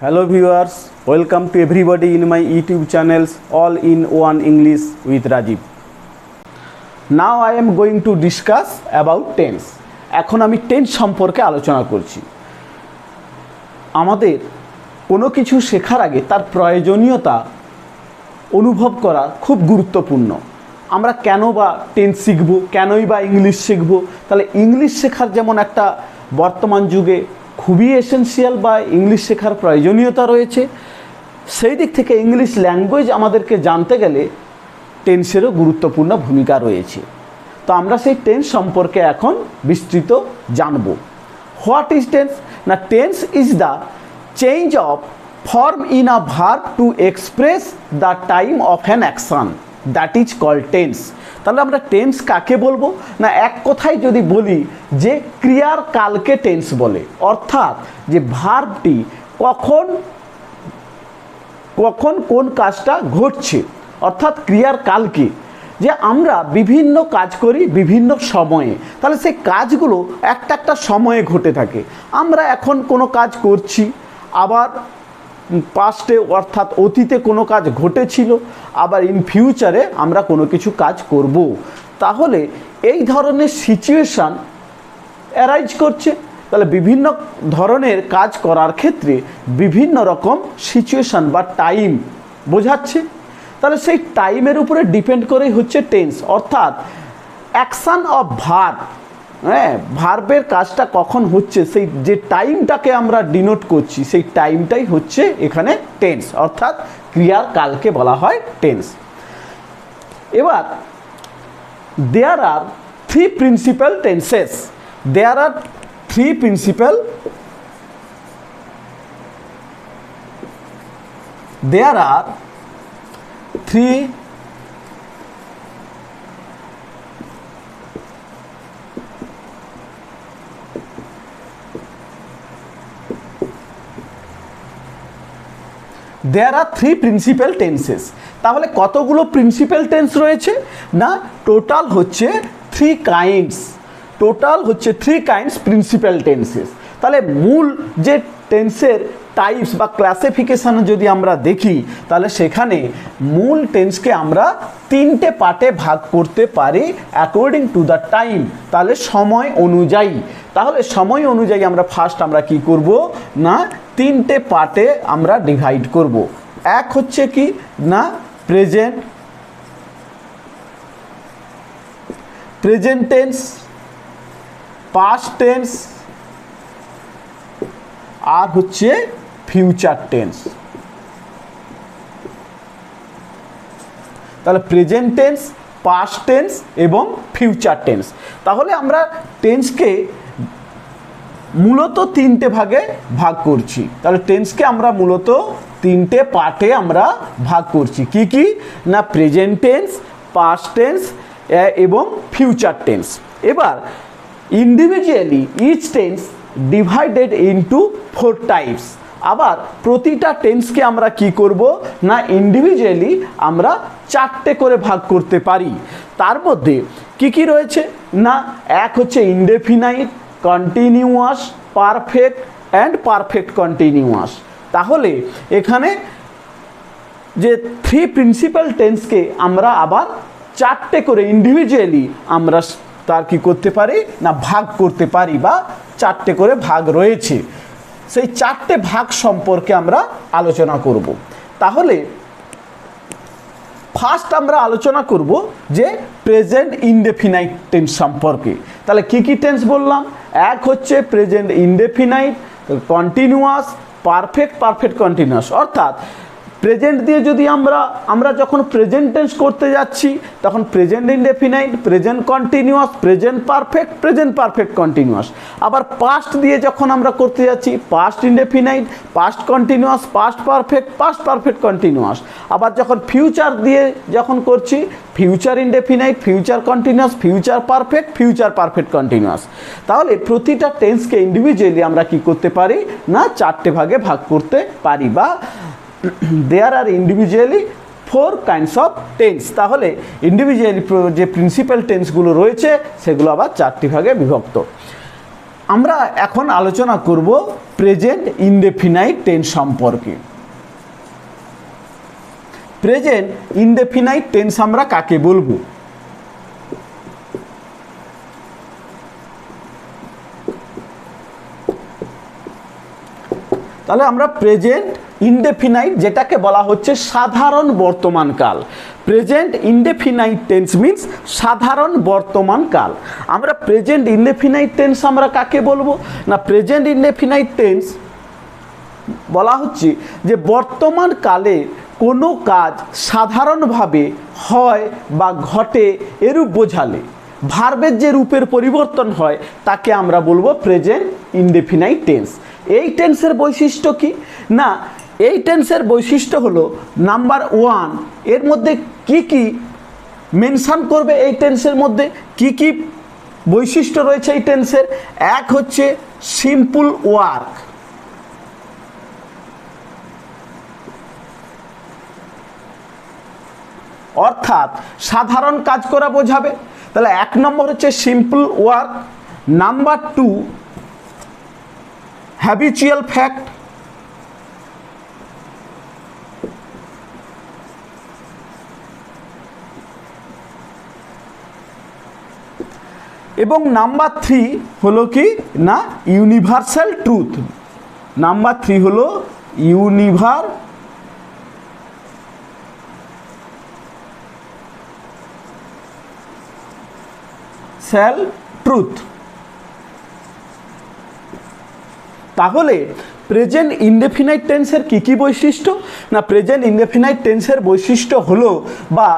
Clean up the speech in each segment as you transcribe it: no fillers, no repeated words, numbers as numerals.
Hello viewers, welcome to everybody in my YouTube channels All in One English with Rajiv. Now I am going to discuss about tense. এখন আমি tense সম্পর্কে আলোচনা করছি। আমাদের কোনো কিছু শেখার আগে তার প্রয়োজনীয়তা অনুভব করা খুব গুরুত্বপূর্ণ। আমরা কেন বা টেন্স শিখব, কেনই বা ইংলিশ শিখব? তাহলে ইংলিশ শেখার যেমন একটা বর্তমান যুগে খুবই এসেনশিয়াল বা ইংলিশ শেখার প্রয়োজনীয়তা রয়েছে, সেই দিক থেকে ইংলিশ ল্যাঙ্গুয়েজ আমাদেরকে জানতে গেলে টেন্সেরও গুরুত্বপূর্ণ ভূমিকা রয়েছে। তো আমরা সেই টেন্স সম্পর্কে এখন বিস্তৃত জানব। What is tense? না, tense is the change of form in a verb to express the time of an action, that is called tense. তাহলে আমরা টেন্স কাকে বলবো? না, এক কথায় যদি বলি যে ক্রিয়ার কালকে টেন্স বলে, অর্থাৎ যে ভার্বটি কখন কখন কোন কাজটা ঘটছে, অর্থাৎ ক্রিয়ার কালকে। যে আমরা বিভিন্ন কাজ করি বিভিন্ন সময়ে, তাহলে সেই কাজগুলো একটা একটা সময়ে ঘটে থাকে। আমরা এখন কোনো কাজ করছি, আবার পাস্টে অর্থাৎ অতীতে কোনো কাজ ঘটেছিল, আবার ইন ফিউচারে আমরা কোনো কিছু কাজ করব। তাহলে এই ধরনের সিচুয়েশান অ্যারাইজ করছে। তাহলে বিভিন্ন ধরনের কাজ করার ক্ষেত্রে বিভিন্ন রকম সিচুয়েশান বা টাইম বোঝাচ্ছে। তাহলে সেই টাইমের উপরে ডিপেন্ড করেই হচ্ছে টেন্স, অর্থাৎ অ্যাকশান অফ ভার্ব। হ্যাঁ, ভার্বের কাজটা কখন হচ্ছে সেই যে টাইমটাকে আমরা ডিনোট করছি, সেই টাইমটাই হচ্ছে এখানে টেন্স, অর্থাৎ ক্রিয়ার কালকে বলা হয় টেন্স। এবার there are three principal tenses. There are three principal there are three there are three principal tenses. তাহলে কতগুলো প্রিন্সিপাল টেন্স রয়েছে? না, টোটাল হচ্ছে থ্রি কাইন্ডস। টোটাল হচ্ছে থ্রি কাইন্ডস প্রিন্সিপাল টেন্সেস। তাহলে মূল যে টেন্সের টাইপস বা ক্লাসিফিকেশান যদি আমরা দেখি, তাহলে সেখানে মূল টেন্সকে আমরা তিনটে পার্টে ভাগ করতে পারি অ্যাকর্ডিং টু দ্য টাইম। তাহলে সময় অনুযায়ী, তাহলে সময় অনুযায়ী আমরা ফার্স্ট আমরা কি করব? না, তিনটে পার্টে আমরা ডিভাইড করব। এক হচ্ছে কি না, প্রেজেন্ট টেন্স, পাস্ট টেন্স, আর হচ্ছে ফিউচার টেন্স। তাহলে প্রেজেন্ট টেন্স, পাস্ট টেন্স এবং ফিউচার টেন্স। তাহলে আমরা টেন্সকে মূলত তিনটে ভাগে ভাগ করছি। তাহলে টেন্সকে আমরা মূলত তিনটে পার্টে আমরা ভাগ করছি। কি কি? না, প্রেজেন্ট টেন্স, পাস্ট টেন্স এবং ফিউচার টেন্স। এবার individually each tense divided into four types. আবার প্রতিটা টেন্সকে আমরা কি করব? না, ইন্ডিভিজুয়ালি আমরা চারটে করে ভাগ করতে পারি। তার মধ্যে কি কি রয়েছে? না, এক হচ্ছে indefinite, continuous, perfect and perfect continuous. তাহলে এখানে যে থ্রি প্রিন্সিপাল টেন্সকে আমরা আবার চারটে করে ইন্ডিভিজুয়ালি আমরা তার কি করতে পারি? না, ভাগ করতে পারি, বা চারটে করে ভাগ রয়েছে। সেই চারটে ভাগ সম্পর্কে আমরা আলোচনা করব। তাহলে ফার্স্ট আমরা আলোচনা করব যে প্রেজেন্ট ইনডেফিনাইট টেন্স সম্পর্কে। তাহলে কি কি টেন্স বললাম? এক হচ্ছে present indefinite, continuous, perfect continuous. অর্থাৎ প্রেজেন্ট দিয়ে যদি আমরা যখন প্রেজেন্ট টেন্স করতে যাচ্ছি, তখন present indefinite, present continuous, present perfect continuous. আবার পাস্ট দিয়ে যখন আমরা করতে যাচ্ছি, past indefinite, past continuous, past perfect continuous. আবার যখন ফিউচার দিয়ে যখন করছি, future indefinite, future continuous, future perfect continuous. তাহলে প্রতিটা টেন্সকে ইন্ডিভিজুয়ালি আমরা কি করতে পারি? না, চারটে ভাগে ভাগ করতে পারি, বা there are individually four kinds of tense. তাহলে ইন্ডিভিজুয়ালি যে প্রিন্সিপাল টেন্সগুলো রয়েছে সেগুলো আবার চারটি ভাগে বিভক্ত। আমরা এখন আলোচনা করব প্রেজেন্ট ইনডেফিনাইট টেন্স সম্পর্কে। প্রেজেন্ট ইনডেফিনাইট টেন্স আমরা কাকে বলবো? তাহলে আমরা প্রেজেন্ট ইনডেফিনাইট, যেটাকে বলা হচ্ছে সাধারণ বর্তমানকাল, প্রেজেন্ট ইনডেফিনাইট টেন্স মিন্স সাধারণ বর্তমানকাল। আমরা প্রেজেন্ট ইনডেফিনাইট টেন্স আমরা কাকে বলবো না, প্রেজেন্ট ইনডেফিনাইট টেন্স বলা হচ্ছে যে বর্তমান কালে কোনো কাজ সাধারণভাবে হয় বা ঘটে এরূপ বোঝালে ভার্বের যে রূপের পরিবর্তন হয় তাকে আমরা বলবো প্রেজেন্ট ইনডেফিনাইট টেন্স। এই টেন্সের বৈশিষ্ট্য কি না, এই টেন্সের বৈশিষ্ট্য হলো নাম্বার 1, এর মধ্যে কি কি মেনশন করবে, এই টেন্সের মধ্যে কি কি বৈশিষ্ট্য রয়েছে এই টেন্সের। এক হচ্ছে সিম্পল ওয়ার্ক, অর্থাৎ সাধারণ কাজ করা বোঝাবে। তাহলে 1 নম্বর হচ্ছে simple work. Number 2 habitual fact, এবং নাম্বার 3 হলো কি না ইউনিভার্সাল ট্রুথ। নাম্বার 3 হলো ইউনিভার্সাল ট্রুথ। তাহলে প্রেজেন্ট ইনডেফিনাইট টেন্সের কি কি বৈশিষ্ট্য না, প্রেজেন্ট ইনডেফিনাইট টেন্সের বৈশিষ্ট্য হলো বা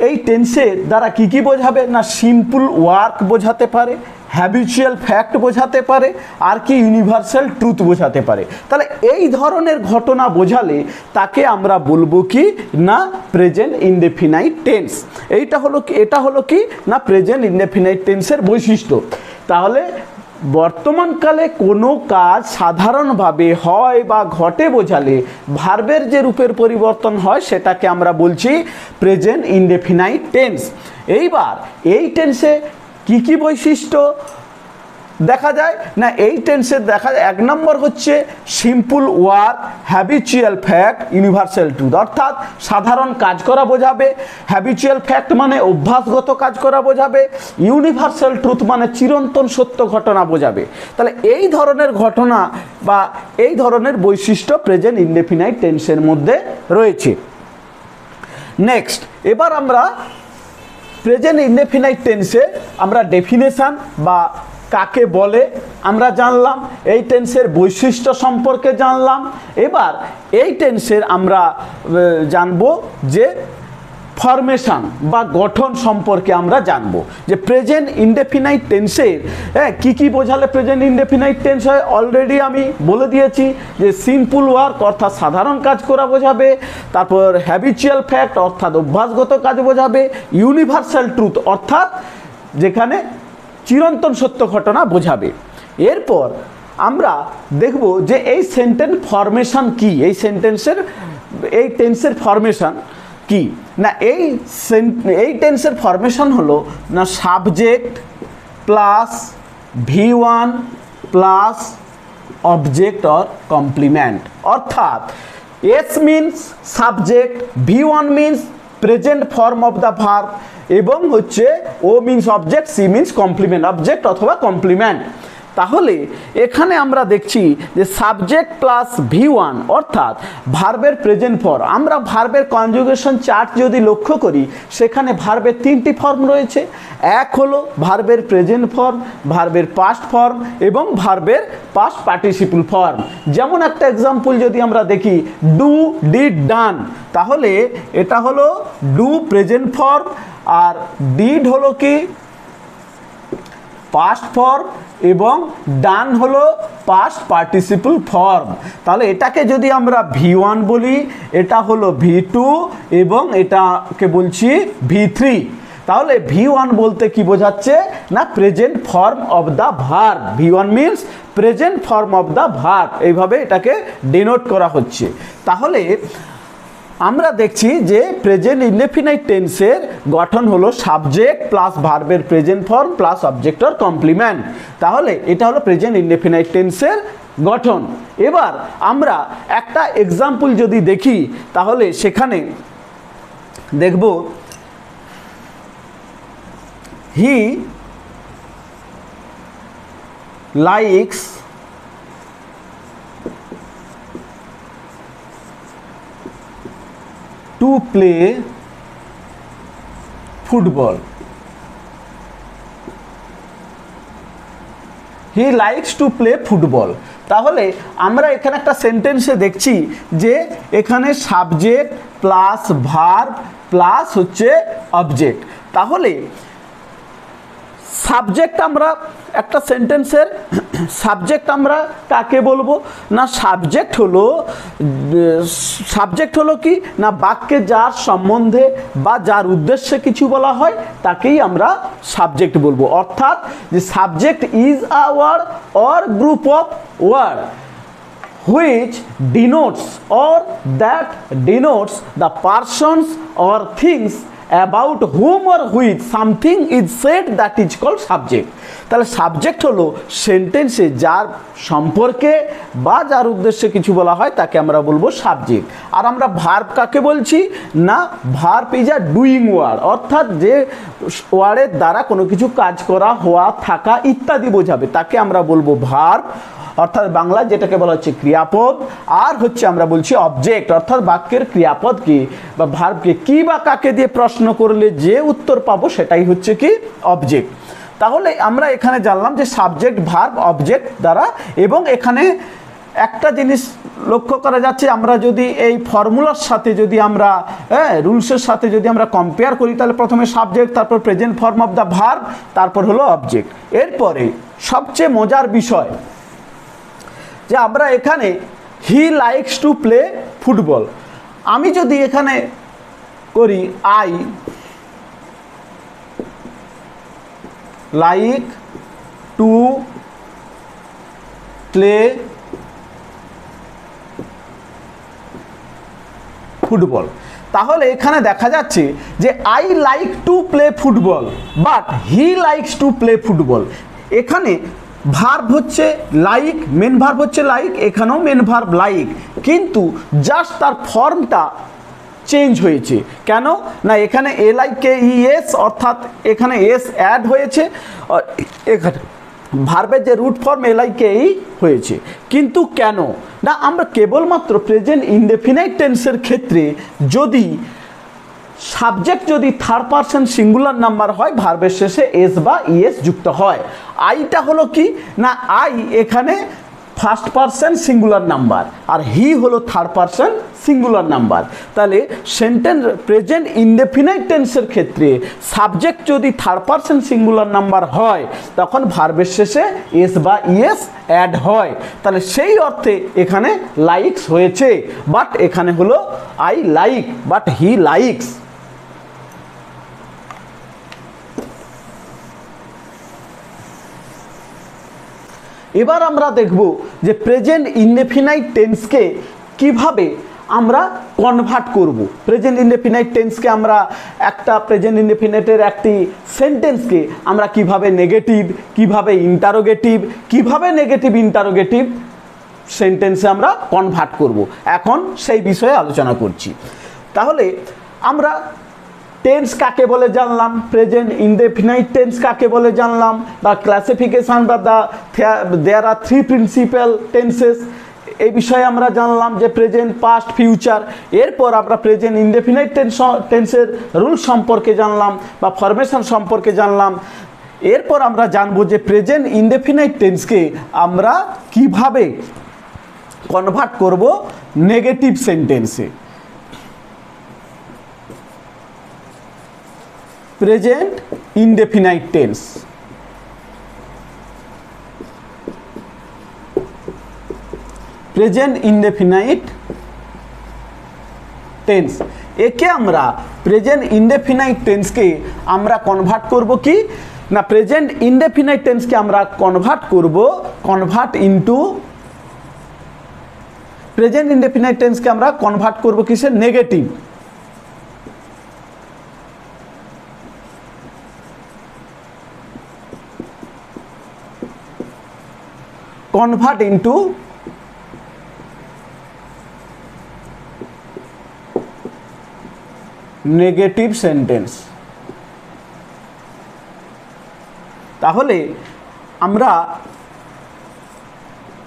এই টেন্সের দ্বারা কি কি বোঝাবে না, সিম্পল ওয়ার্ক বোঝাতে পারে, হ্যাবিচুয়াল ফ্যাক্ট বোঝাতে পারে, আর কি ইউনিভার্সাল ট্রুথ বোঝাতে পারে। তাহলে এই ধরনের ঘটনা বোঝালে তাকে আমরা বলবো কি না প্রেজেন্ট ইনডেফিনাইট টেন্স। এটা হলো কি না প্রেজেন্ট ইনডেফিনাইট টেন্সের বৈশিষ্ট্য। তাহলে বর্তমানকালে কোনো কাজ সাধারণভাবে হয় বা ঘটে বোঝালে ভার্বের যে রূপের পরিবর্তন হয় সেটাকে আমরা বলছি প্রেজেন্ট ইনডেফিনাইট টেন্স। এইবার এই টেন্সে কি কি বৈশিষ্ট্য দেখা যায় না, এই টেন্সে দেখা যায় 1 নম্বর হচ্ছে simple work, habitual fact, universal truth, অর্থাৎ সাধারণ কাজ করা বোঝাবে। হ্যাবিচুয়াল ফ্যাক্ট মানে অভ্যাসগত কাজ করা বোঝাবে। ইউনিভার্সাল ট্রুথ মানে চিরন্তন সত্য ঘটনা বোঝাবে। তাহলে এই ধরনের ঘটনা বা এই ধরনের বৈশিষ্ট্য প্রেজেন্ট ইনডেফিনাইট টেন্সের মধ্যে রয়েছে। নেক্সট, এবার আমরা প্রেজেন্ট ইনডেফিনাইট টেন্সে আমরা ডেফিনেশন বা কাকে বলে আমরা জানলাম, এই টেন্সের বৈশিষ্ট্য সম্পর্কে জানলাম। এবার এই টেন্সের আমরা জানবো যে ফরমেশন বা গঠন সম্পর্কে আমরা জানবো যে প্রেজেন্ট ইনডেফিনাইট টেন্সের কি কি বোঝালে প্রেজেন্ট ইনডেফিনাইট টেন্স হয়। অলরেডি আমি বলে দিয়েছি যে সিম্পল ওয়ার্ক অর্থাৎ সাধারণ কাজ করা বোঝাবে, তারপর হ্যাবিচুয়াল ফ্যাক্ট অর্থাৎ অভ্যাসগত কাজ বোঝাবে, ইউনিভার্সাল ট্রুথ অর্থাৎ যেখানে চিরন্তন সত্য ঘটনা বোঝাবে। এরপর আমরা দেখব যে এই সেন্টেন্স ফরমেশন কি, এই টেন্সের ফরমেশন কি না, এই টেন্সের ফরমেশন হলো না subject plus V1 plus object or complement, অর্থাৎ S means subject, V1 means present form of the verb এবং হচ্ছে O means object, C means complement, object অথবা কমপ্লিমেন্ট। তাহলে এখানে আমরা দেখছি যে সাবজেক্ট প্লাস V1 অর্থাৎ ভার্বের প্রেজেন্ট ফর্ম। আমরা ভার্বের কনজুগেশন চার্ট যদি লক্ষ্য করি সেখানে ভার্বের 3টি ফর্ম রয়েছে। এক হলো ভার্বের প্রেজেন্ট ফর্ম, ভার্বের পাস্ট ফর্ম এবং ভার্বের পাস্ট পার্টিসিপল ফর্ম। যেমন একটা এক্সাম্পল যদি আমরা দেখি ডু, ডিড, ডান, তাহলে এটা হলো ডু প্রেজেন্ট ফর্ম আর ডিড হলো কি পাস্ট ফর্ম এবং ডান হলো পাস্ট পার্টিসিপল ফর্ম। তাহলে এটাকে যদি আমরা V1 বলি, এটা হলো V2 এবং এটাকে বলছি V3। তাহলে V1 বলতে কি বোঝাচ্ছে না present form of the verb. V1 means present form of the verb, এইভাবে এটাকে ডিনোট করা হচ্ছে। তাহলে আমরা দেখছি যে প্রেজেন্ট ইনডেফিনাইট টেন্সের গঠন হলো সাবজেক্ট প্লাস ভার্বের present form plus object or complement. তাহলে এটা হলো প্রেজেন্ট ইনডেফিনাইট টেন্সের গঠন। এবার আমরা একটা এক্সাম্পল যদি দেখি তাহলে সেখানে দেখব he likes to play football. He likes to play football. তাহলে আমরা এখানে একটা সেন্টেন্সে দেখছি যে এখানে সাবজেক্ট প্লাস ভার্ব প্লাস হচ্ছে অবজেক্ট। তাহলে সাবজেক্ট আমরা একটা সেন্টেন্সের সাবজেক্ট আমরা কাকে বলবো না, সাবজেক্ট হলো কি না বাক্যে যার সম্বন্ধে বা যার উদ্দেশ্যে কিছু বলা হয় তাকেই আমরা সাবজেক্ট বলবো। অর্থাৎ যে subject is a word or group of word which denotes or that denotes the persons or things about whom or which something is said that is called subject. তাহলে সাবজেক্ট হলো সেন্টেন্সে যার সম্পর্কে বা যার উদ্দেশ্যে কিছু বলা হয় তাকে আমরা বলবো সাবজেক্ট। আর আমরা ভার্ব কাকে বলছি না, verb is a doing word, অর্থাৎ যে ওয়ার্ডের দ্বারা কোনো কিছু কাজ করা, হওয়া, থাকা ইত্যাদি বোঝাবে তাকে আমরা বলবো ভার্ব, অর্থাৎ বাংলা যেটাকে বলা হচ্ছে ক্রিয়াপদ। আর হচ্ছে আমরা বলছি অবজেক্ট, অর্থাৎ বাক্যের ক্রিয়াপদকে বা ভার্বকে কি বা কাকে দিয়ে প্রশ্ন করলে যে উত্তর পাবো সেটাই হচ্ছে কি অবজেক্ট। তাহলে আমরা এখানে জানলাম যে সাবজেক্ট ভার্ব অবজেক্ট দ্বারা, এবং এখানে একটা জিনিস লক্ষ্য করা যাচ্ছে, আমরা যদি এই ফর্মুলার সাথে যদি আমরা রুলসের সাথে যদি আমরা কম্পেয়ার করি তাহলে প্রথমে সাবজেক্ট, তারপর present form of the verb, তারপর হলো অবজেক্ট। এরপরে সবচেয়ে মজার বিষয় যে আমরা এখানে he likes to play football, আমি যদি এখানে করি I like to play football, তাহলে এখানে দেখা যাচ্ছে যে I like to play football but he likes to play football. এখানে ভার্ব হচ্ছে লাইক, মেন ভার্ব হচ্ছে লাইক, এখানেও মেন ভার্ব লাইক, কিন্তু জাস্ট তার ফর্মটা চেঞ্জ হয়েছে। কেন না এখানে LIKES অর্থাৎ এখানে এস অ্যাড হয়েছে, এখানে ভার্বের যে রুট ফর্ম LIKE হয়েছে। কিন্তু কেন না আমরা কেবলমাত্র প্রেজেন্ট ইনডেফিনাইট টেন্সের ক্ষেত্রে যদি সাবজেক্ট যদি থার্ড পারসন সিঙ্গুলার নাম্বার হয় ভার্বের শেষে এস বা ইএস যুক্ত হয়। আইটা হলো কি না আই এখানে ফার্স্ট পারসন সিঙ্গুলার নাম্বার আর হি হলো থার্ড পারসন সিঙ্গুলার নাম্বার। তাহলে সেন্টেন্স প্রেজেন্ট ইনডেফিনাইট টেন্সের ক্ষেত্রে সাবজেক্ট যদি থার্ড পারসন সিঙ্গুলার নাম্বার হয় তখন ভার্বের শেষে এস বা ইএস অ্যাড হয়। তাহলে সেই অর্থে এখানে লাইকস হয়েছে, বাট এখানে হলো I like but he likes. এবার আমরা দেখব যে প্রেজেন্ট ইনডেফিনাইট টেন্সকে কিভাবে আমরা কনভার্ট করব। প্রেজেন্ট ইনডেফিনাইট টেন্সকে আমরা একটা প্রেজেন্ট ইনডেফিনাইটের একটি সেন্টেন্সকে আমরা কিভাবে নেগেটিভ, কিভাবে ইন্টারোগেটিভ, কিভাবে নেগেটিভ ইন্টারোগেটিভ সেন্টেন্সে আমরা কনভার্ট করব, এখন সেই বিষয়ে আলোচনা করছি। তাহলে আমরা টেন্স কাকে বলে জানলাম, প্রেজেন্ট ইনডেফিনাইট টেন্স কাকে বলে জানলাম, বা ক্লাসিফিকেশন বা there are three principal tenses, এই বিষয়ে আমরা জানলাম যে প্রেজেন্ট, পাস্ট, ফিউচার। এরপর আমরা প্রেজেন্ট ইনডেফিনাইট টেন্সের রুল সম্পর্কে জানলাম বা ফরমেশন সম্পর্কে জানলাম। এরপর আমরা জানবো যে প্রেজেন্ট ইনডেফিনাইট টেন্সকে আমরা কিভাবে কনভার্ট করব নেগেটিভ সেন্টেন্সে। Present indefinite tense, present indefinite tense, একে আমরা প্রেজেন্ট ইনডেফিনাইট টেন্সকে আমরা কনভার্ট করব কি না প্রেজেন্ট ইনডেফিনাইট টেন্সকে আমরা কনভার্ট করব, কনভার্ট ইনটু প্রেজেন্ট ইনডেফিনাইট টেন্সকে আমরা কনভার্ট করব কিসে? Negative. Convert into negative sentence. তাহলে আমরা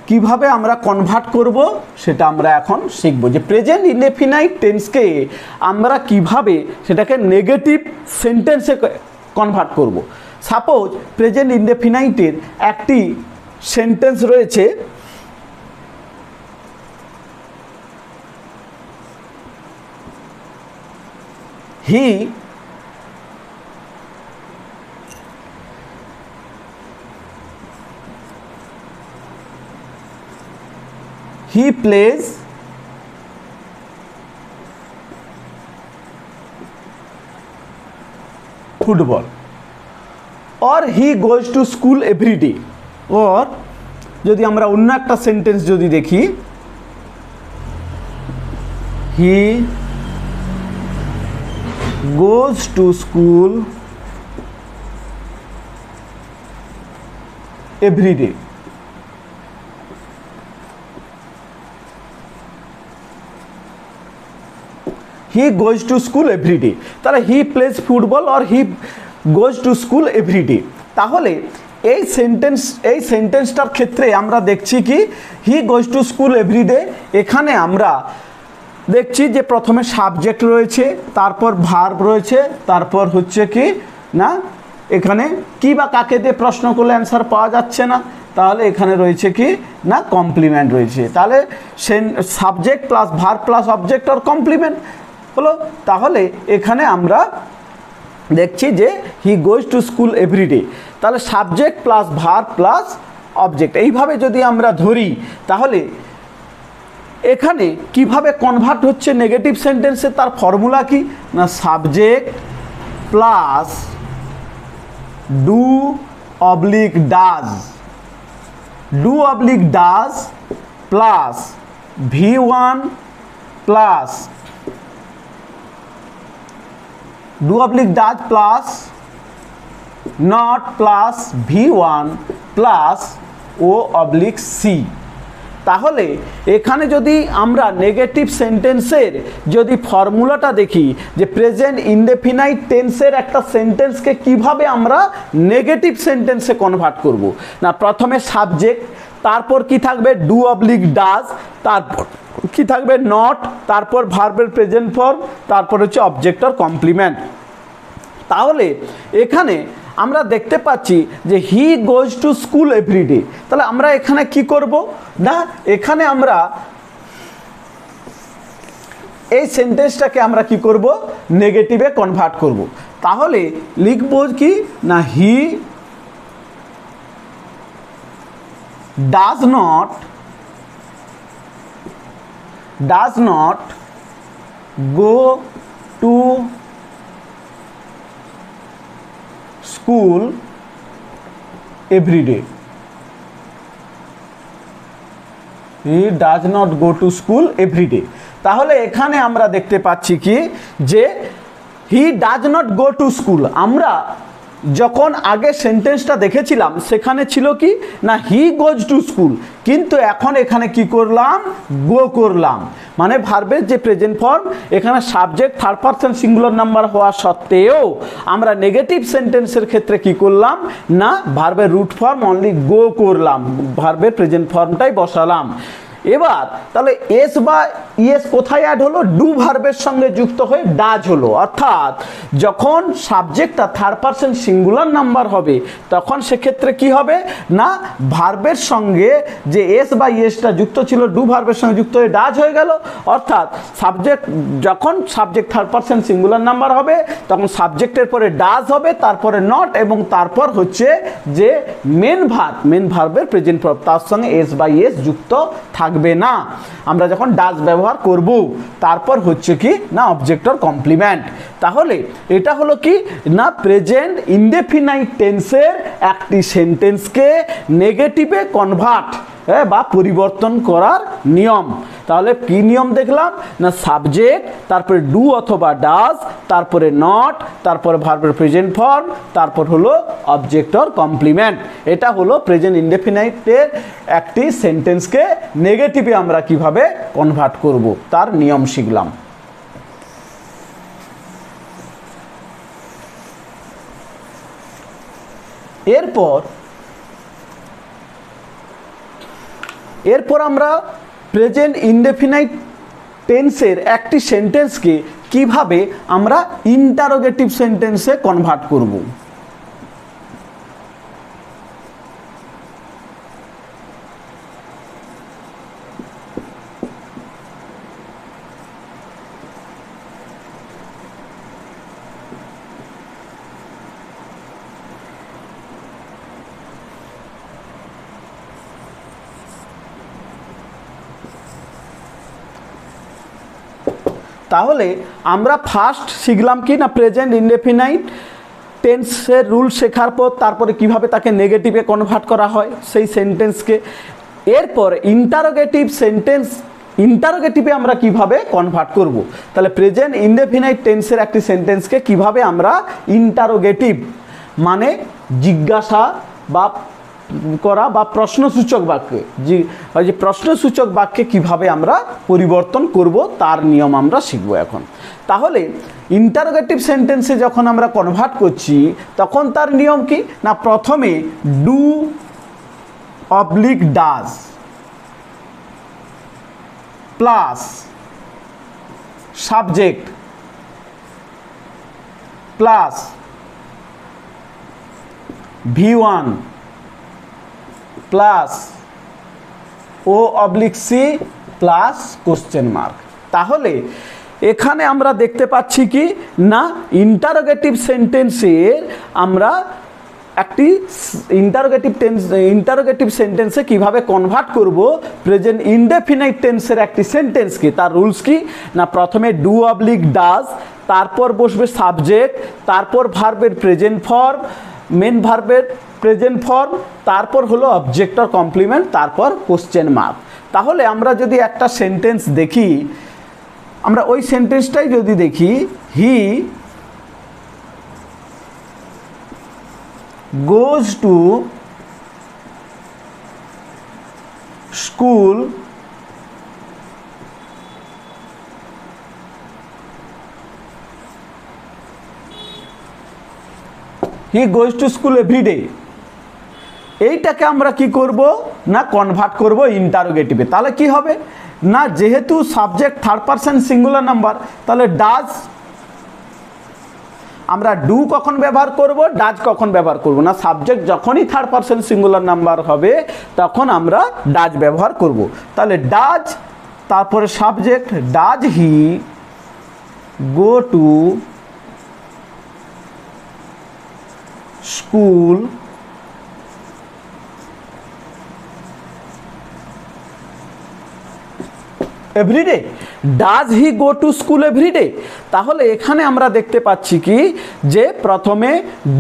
কিভাবে আমরা কনভার্ট করব সেটা আমরা এখন শিখব, যে প্রেজেন্ট ইনডেফিনাইট টেন্সকে আমরা কিভাবে সেটাকে নেগেটিভ সেন্টেন্সে কনভার্ট করব। সাপোজ প্রেজেন্ট ইনডেফিনাইটের একটি সেন্টেন্স রয়েছে, হি plays football or he goes to school every day। or যদি আমরা অন্য একটা সেন্টেন্স যদি দেখি, he goes to school every day। he goes to school every day, তাহলে he plays football or he goes to school every day। তাহলে এই সেন্টেন্সটার ক্ষেত্রে আমরা দেখছি কি he goes to school every day, এখানে আমরা দেখছি যে প্রথমে সাবজেক্ট রয়েছে, তারপর ভার্ব রয়েছে, তারপর হচ্ছে কি না এখানে কি বা কাকে দিয়ে প্রশ্ন করলে অ্যান্সার পাওয়া যাচ্ছে না, তাহলে এখানে রয়েছে কি না কমপ্লিমেন্ট রয়েছে। তাহলে subject plus verb plus object আর কমপ্লিমেন্ট হলো। তাহলে এখানে আমরা দেখছি যে he goes to school everyday, তাহলে subject plus verb plus object এইভাবে যদি আমরা ধরি, তাহলে এখানে কিভাবে কনভার্ট হচ্ছে নেগেটিভ সেন্টেন্সে, তার ফর্মুলা কি না subject plus do oblique does, do oblique does plus V1 plus do oblique does plus not plus V1 plus O oblique C. তাহলে এখানে যদি আমরা নেগেটিভ সেন্টেন্সের যদি ফর্মুলাটা দেখি, যে প্রেজেন্ট ইনডেফিনাইট টেন্সের একটা সেন্টেন্সকে কিভাবে আমরা নেগেটিভ সেন্টেন্সে কনভার্ট করব না, প্রথমে সাবজেক্ট, তারপর কি থাকবে ডু অবলিক ডাজ, তারপর কি থাকবে নট, তারপর ভার্বের প্রেজেন্ট ফর্ম, তারপর হচ্ছে অবজেক্ট আর কমপ্লিমেন্ট। তাহলে এখানে আমরা দেখতে পাচ্ছি যে he goes to school everyday, তাহলে আমরা এখানে কি করব না, এখানে আমরা এই সেন্টেন্সটাকে আমরা কি করব নেগেটিভে কনভার্ট করব। তাহলে লিখব কি না he does not go to school everyday, he does not go to school everyday. তাহলে এখানে আমরা দেখতে পাচ্ছি কি যে he does not go to school, আমরা যখন আগে সেন্টেন্সটা দেখেছিলাম সেখানে ছিল কি না হি গোজ টু স্কুল, কিন্তু এখন এখানে কি করলাম গো করলাম, মানে ভার্বের যে প্রেজেন্ট ফর্ম এখানে subject third person singular number হওয়া সত্ত্বেও আমরা নেগেটিভ সেন্টেন্সের ক্ষেত্রে কি করলাম না ভার্বের রুট ফর্ম অনলি গো করলাম, ভার্বের প্রেজেন্ট ফর্মটাই বসালাম। এবার তাহলে এস বা ইএস কোথায় অ্যাড হলো, ডু ভার্বের সঙ্গে যুক্ত হয়ে ডাজ হলো, অর্থাৎ যখন সাবজেক্টটা থার্ড পারসন সিঙ্গুলার নাম্বার হবে তখন সেক্ষেত্রে কি হবে না ভার্বের সঙ্গে যে এস বা ইএসটা যুক্ত ছিল ডু ভার্বের সঙ্গে যুক্ত হয়ে ডাজ হয়ে গেল, অর্থাৎ সাবজেক্ট যখন subject third person singular number হবে তখন সাবজেক্টের পরে ডাজ হবে, তারপরে নট এবং তারপর হচ্ছে যে মেন ভার্বের প্রেজেন্ট ফর্ম তার সঙ্গে এস বা ইএস যুক্ত থাকবে না আমরা যখন ডাজ ব্যবহার করব, তারপর হচ্ছে কি না অবজেক্ট আর কমপ্লিমেন্ট। তাহলে এটা হলো কি না প্রেজেন্ট ইনডেফিনাইট টেন্সের একটি সেন্টেন্সকে নেগেটিভে কনভার্ট বা পরিবর্তন করার নিয়ম। তাহলে কি নিয়ম দেখলাম না, সাবজেক্ট, তারপরে ডু অথবা ডাজ, তারপরে নট, তারপরে ভার্বের প্রেজেন্ট ফর্ম, তারপর হলো অবজেক্ট অর কমপ্লিমেন্ট। এটা হলো প্রেজেন্ট ইনডেফিনাইটের একটি সেন্টেন্সকে নেগেটিভে আমরা কিভাবে কনভার্ট করব তার নিয়ম শিখলাম। এরপর আমরা প্রেজেন্ট ইনডেফিনাইট টেন্সের একটি সেন্টেন্সকে কিভাবে আমরা ইন্টারোগেটিভ সেন্টেন্সে কনভার্ট করব। তাহলে আমরা ফার্স্ট শিখলাম কি না, প্রেজেন্ট ইনডেফিনাইট টেন্সের রুল শেখার পর তারপরে কিভাবে তাকে নেগেটিভে কনভার্ট করা হয় সেই সেন্টেন্সকে। এরপর ইন্টারোগেটিভে আমরা কিভাবে কনভার্ট করব। তাহলে প্রেজেন্ট ইনডেফিনাইট টেন্সের একটি সেন্টেন্সকে কিভাবে আমরা ইন্টারোগেটিভ মানে জিজ্ঞাসা বা করা বা প্রশ্নসূচক বাক্যে যে প্রশ্নসূচক বাক্যে কিভাবে আমরা পরিবর্তন করব তার নিয়ম আমরা শিখব এখন। তাহলে ইন্টারোগেটিভ সেন্টেন্সে যখন আমরা কনভার্ট করছি তখন তার নিয়ম কি না, প্রথমে do oblique does plus subject plus V1 plus O oblique C plus question mark. তাহলে এখানে আমরা দেখতে পাচ্ছি কি না, ইন্টারোগেটিভ সেন্টেন্সের আমরা একটি ইন্টারোগেটিভ সেন্টেন্সে কিভাবে কনভার্ট করব প্রেজেন্ট ইনডেফিনাইট টেন্সের একটি সেন্টেন্সকে, তার রুলস কি না, প্রথমে ডু অবলিক ডাজ, তারপর বসবে সাবজেক্ট, তারপর ভার্বের প্রেজেন্ট ফর্ম, মেন ভার্বের প্রেজেন্ট ফর্ম, তারপর হলো অবজেক্ট অর কমপ্লিমেন্ট, তারপর কোশ্চেন মার্ক। তাহলে আমরা যদি একটা সেন্টেন্স দেখি, আমরা ওই সেন্টেন্সটাই যদি দেখি, he goes to school he goes to school everyday, এইটাকে আমরা কি করব না, কনভার্ট করব ইন্টারোগেটিভে। তাহলে কি হবে না, যেহেতু subject third person singular number, তাহলে ডাজ আমরা ডু কখন ব্যবহার করব, ডাজ কখন ব্যবহার করব না, সাবজেক্ট যখনই থার্ড পারসন সিঙ্গুলার নাম্বার হবে তখন আমরা ডাজ ব্যবহার করব। তাহলে ডাজ, তারপরে subject, does he go to school everyday, does he go to school everyday. তাহলে এখানে আমরা দেখতে পাচ্ছি কি যে প্রথমে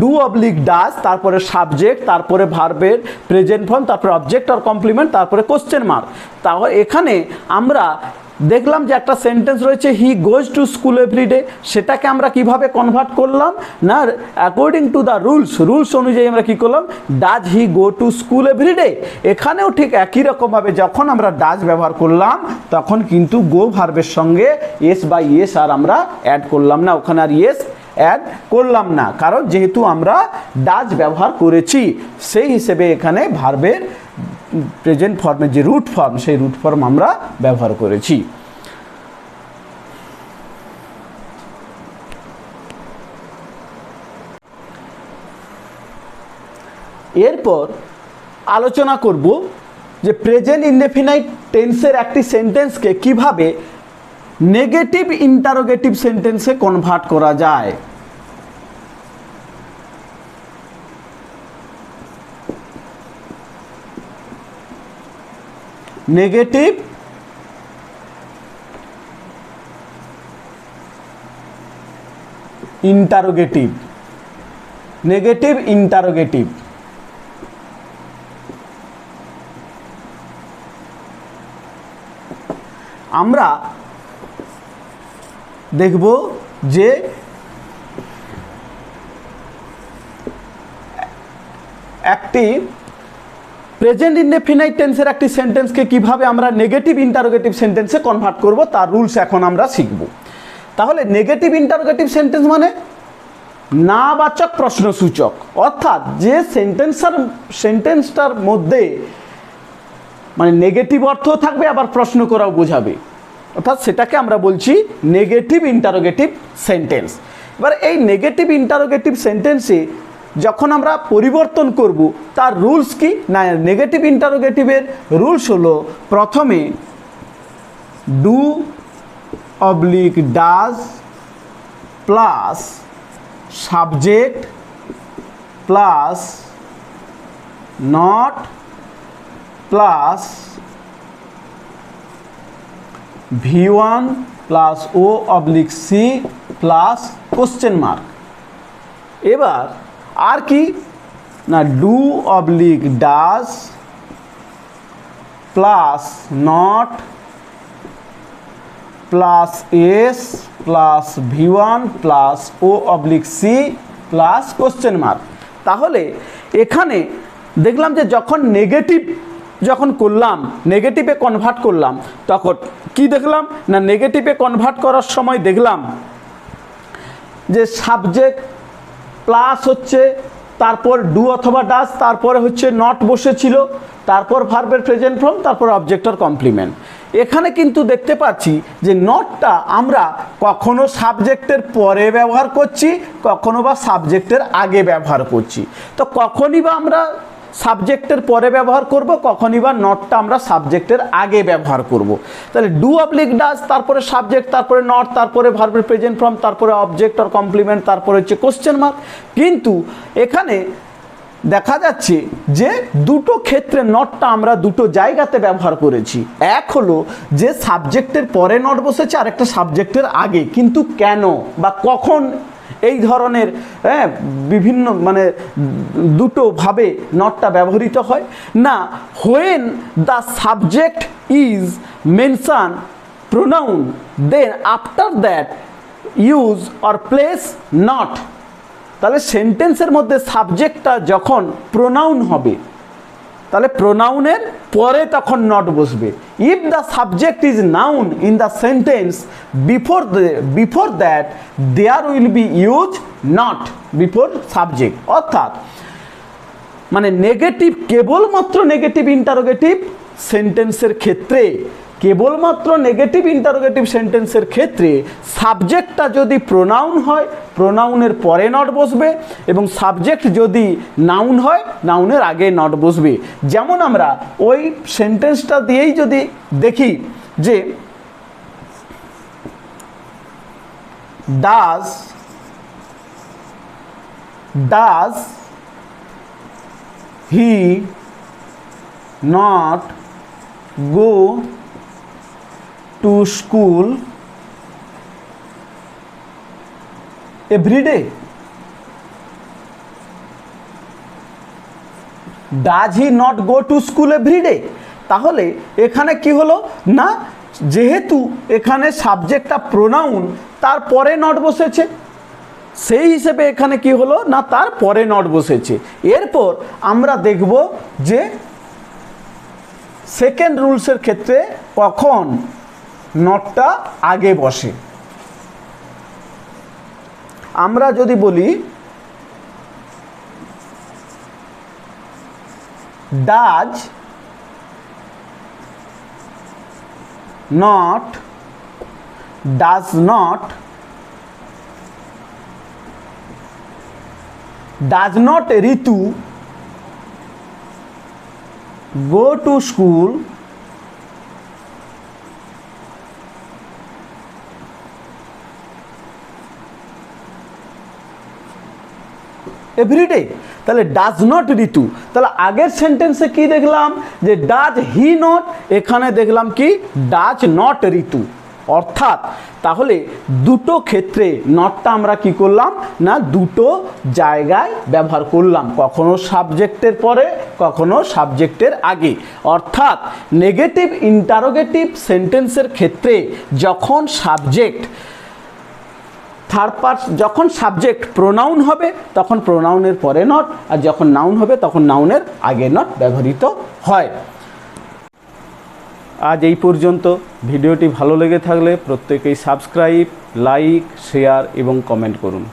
ডু অবলিক ডাজ, তারপরে সাবজেক্ট, তারপরে ভার্বের প্রেজেন্ট ফর্ম, তারপরে অবজেক্ট অর কমপ্লিমেন্ট, তারপরে কোশ্চেন মার্ক। তাহলে এখানে আমরা দেখলাম যে একটা সেন্টেন্স রয়েছে he goes to school everyday, সেটাকে আমরা কিভাবে কনভার্ট করলাম না, অ্যাকর্ডিং টু দ্য রুলস অনুযায়ী আমরা কি করলাম, does he go to school everyday. এখানেও ঠিক একই রকমভাবে যখন আমরা ডাজ ব্যবহার করলাম তখন কিন্তু গো ভার্বের সঙ্গে এস বা ইয়েস আর আমরা অ্যাড করলাম না, ওখানে আর ইয়েস অ্যাড করলাম না, কারণ যেহেতু আমরা ডাজ ব্যবহার করেছি সেই হিসেবে এখানে ভার্বের প্রেজেন্ট ফর্মের যে রুট ফর্ম সেই রুট ফর্ম আমরা ব্যবহার করেছি। এরপর আলোচনা করব যে প্রেজেন্ট ইনডেফিনাইট টেন্সের একটি সেন্টেন্সকে কিভাবে নেগেটিভ ইন্টারোগেটিভ সেন্টেন্সে কনভার্ট করা যায়। Negative interrogative, negative interrogative. আমরা দেখব যে একটি প্রেজেন্ট ইনডেফিনাইট টেন্সের একটি সেন্টেন্সকে কিভাবে আমরা নেগেটিভ ইন্টারোগেটিভ সেন্টেন্সে কনভার্ট করব তার রুলস এখন আমরা শিখব। তাহলে নেগেটিভ ইন্টারোগেটিভ সেন্টেন্স মানে নাবাচক প্রশ্নসূচক, অর্থাৎ যে সেন্টেন্সটার মধ্যে মানে নেগেটিভ অর্থ থাকবে আবার প্রশ্ন করাও বোঝাবে, অর্থাৎ সেটাকে আমরা বলছি নেগেটিভ ইন্টারোগেটিভ সেন্টেন্স। এবার এই নেগেটিভ ইন্টারোগেটিভ সেন্টেন্সে যখন আমরা পরিবর্তন করব তার রুলস কি না, নেগেটিভ ইন্টারোগেটিভের রুলস হলো প্রথমে do oblique does plus subject plus not plus V1 plus O oblique C plus question mark. এবার আর কি না, do oblique does plus not plus S plus V1 plus O oblique C plus question mark. তাহলে এখানে দেখলাম যে যখন negative করলাম, নেগেটিভে কনভার্ট করলাম, তখন কি দেখলাম না, নেগেটিভে কনভার্ট করার সময় দেখলাম যে সাবজেক্ট প্লাস হচ্ছে, তারপর ডু অথবা ডাজ, তারপরে হচ্ছে নট বসেছিল, তারপর ভার্বের প্রেজেন্ট ফর্ম, তারপর অবজেক্টর কমপ্লিমেন্ট। এখানে কিন্তু দেখতে পাচ্ছি যে নটটা আমরা কখনো সাবজেক্টের পরে ব্যবহার করছি, কখনো বা সাবজেক্টের আগে ব্যবহার করছি। তো কখনই বা আমরা সাবজেক্টের পরে ব্যবহার করব, কখনই বা নটটা আমরা সাবজেক্টের আগে ব্যবহার করব। তাহলে ডু অবলিক ডাজ, তারপরে সাবজেক্ট, তারপরে নট, তারপরে ভার্বের প্রেজেন্ট ফর্ম, তারপরে অবজেক্ট অর কমপ্লিমেন্ট, তারপরে হচ্ছে কোশ্চেন মার্ক। কিন্তু এখানে দেখা যাচ্ছে যে দুটো ক্ষেত্রে নটটা আমরা দুটো জায়গাতে ব্যবহার করেছি। এক হলো যে সাবজেক্টের পরে নট বসেছে, আর একটা সাবজেক্টের আগে। কিন্তু কেন বা কখন এই ধরনের বিভিন্ন মানে দুটো ভাবে নটটা ব্যবহৃত হয় না, when the subject is mention pronoun then after that use or place not. তাহলে সেন্টেন্সের মধ্যে সাবজেক্টটা যখন প্রোনাউন হবে, তাহলে প্রোনাউনের পরে তখন নট বসবে। If the subject is noun in the sentence before that there will be use not before subject. অর্থাৎ মানে নেগেটিভ, কেবলমাত্র নেগেটিভ ইন্টারোগেটিভ সেন্টেন্সের ক্ষেত্রে, কেবলমাত্র নেগেটিভ ইন্টারোগেটিভ সেন্টেন্সের ক্ষেত্রে সাবজেক্টটা যদি প্রোনাউন হয়, প্রোনাউনের পরে নট বসবে, এবং সাবজেক্ট যদি নাউন হয়, নাউনের আগে নট বসবে। যেমন আমরা ওই সেন্টেন্সটা দিয়েই যদি দেখি যে does he not go to school every day? Does he not go to school every day? তাহলে এখানে কি হলো না, যেহেতু এখানে সাবজেক্টটা প্রোনাউন, তারপরে নট বসেছে, সেই হিসেবে এখানে কি হলো না, তারপরে নট বসেছে। এরপর আমরা দেখব যে সেকেন্ড রুলসের ক্ষেত্রে কখন নটটা আগে বসে। আমরা যদি বলি does not Ritu go to school everyday. তাহলে ডাজ নট ঋতু, তাহলে আগের সেন্টেন্সে কি দেখলাম যে ডাজ হি নট, এখানে দেখলাম কি ডাজ নট ঋতু। অর্থাৎ তাহলে দুটো ক্ষেত্রে নটটা আমরা কি করলাম না দুটো জায়গায় ব্যবহার করলাম, কখনো সাবজেক্টের পরে কখনো সাবজেক্টের আগে। অর্থাৎ নেগেটিভ ইন্টারোগেটিভ সেন্টেন্সের ক্ষেত্রে যখন সাবজেক্ট যখন সাবজেক্ট প্রোনাউন হবে তখন প্রোনাউনের পরে নট, আর যখন নাউন হবে তখন নাউনের আগে নট ব্যবহৃত হয়। আজ এই পর্যন্ত। ভিডিওটি ভালো লেগে থাকলে প্রত্যেকেই সাবস্ক্রাইব, লাইক, শেয়ার এবং কমেন্ট করুন।